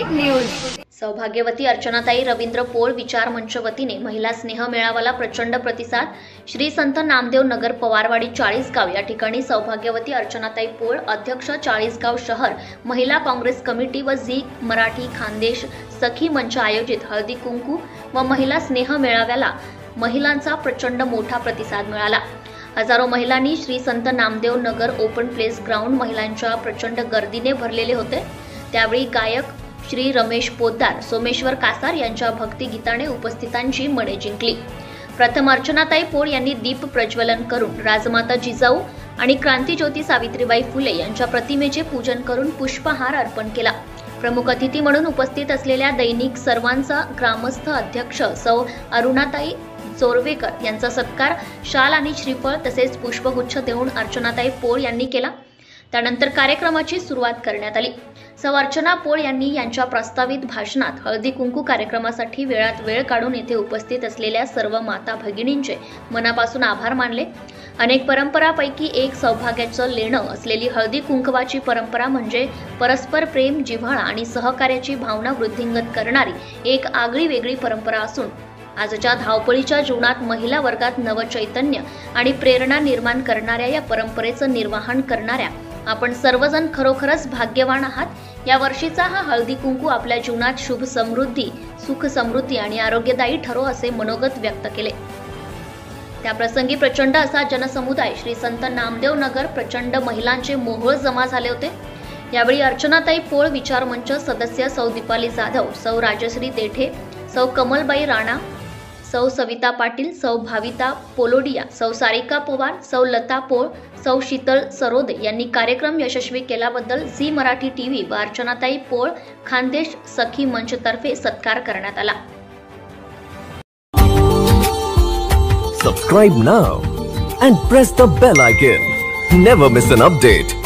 Nashik news. सौभाग्यवती अर्चनाताई रवींद्र पोळ विचार मंच वतीने महिला स्नेह मेळाव्याला प्रचंड प्रतिसाद। श्री संत नामदेव नगर पवारवाडी 40 गाव या ठिकाणी सौभाग्यवती अर्चनाताई पोळ अध्यक्ष 40 गाव शहर महिला काँग्रेस कमिटी व झी मराठी खानदेश सखी मंच आयोजित हळदी कुंकू व महिला स्नेह मेळाव्याला महिलांचा प्रचंड मोठा प्रतिसाद मिळाला। हजारो महिलांनी श्री संत नामदेव नगर ओपन प्लेस ग्राउंड महिलांच्या प्रचंड गर्दीने भरलेले होते। त्यावेळी गायक श्री रमेश पोद्दार, सोमेश्वर कासार यांच्या भक्तिगीताने उपस्थितांची मने जिंकली। प्रथम अर्चनाताई पोळ यांनी दीप प्रज्वलन करून राजमाता जिजाऊ आणि क्रांतिज्योती सावित्रीबाई फुले यांच्या प्रतिमेचे पूजन करून पुष्पहार अर्पण केला। प्रमुख अतिथी म्हणून उपस्थित असलेल्या दैनिक सर्वांचा ग्रामस्थ अध्यक्ष सौ अरुणाताई चोरवेकर यांचा सत्कार शाल आणि श्रीफळ तसेच पुष्पगुच्छ देऊन अर्चनाताई पोळ यांनी केला। त्यानंतर कार्यक्रमाची सुरुवात करण्यात आली। सौ अर्चना पोळ यांनी यांच्या प्रस्तावित भाषणात हळदी कुंकू कार्यक्रमासाठी वेळात वेळ काढून येथे उपस्थित असलेल्या सर्व माता भगिनींचे मनापासून आभार मानले। अनेक परंपरापैकी एक सौभाग्याचं लेणं असलेली हळदी कुंकवाची परंपरा म्हणजे परस्पर प्रेम, जिव्हाळा आणि सहकार्याची भावना वृद्धिंगत करणारी एक आगळी वेगळी परंपरा असून आजच्या धावपळीच्या जीवनात महिला वर्गात नवचैतन्य आणि प्रेरणा निर्माण करणाऱ्या या परंपरेचं निर्वहन करणाऱ्या आपण सर्वजण खरोखरच भाग्यवान आहात। या वर्षीचा हा हळदी कुंकू आपल्या जीवनात शुभ समृद्धी, सुख समृद्धी आणि आरोग्यदायी ठरो असे मनोगत व्यक्त केले। त्या प्रसंगी प्रचंड असा जनसमुदाय श्री संत नामदेव नगर प्रचंड महिलांचे मोहोळ जमा झाले होते। यावेळी अर्चनाताई पोळ विचार मंच सदस्य सौ दीपाली जाधव, सौ राजश्री देठे, सौ कमलबाई राणा, सौ सविता पाटील, सौ भाविता पोलोडिया, सौ सारिका पवार, सौ लता पोळ, सौ शीतल सरोदे यांनी कार्यक्रम यशस्वी केल्याबद्दल झी मराठी टीव्ही व अर्चनाताई पोळ खानदेश सखी मंच तर्फे सत्कार करण्यात आला। Subscribe now and press the bell icon. Never miss an update.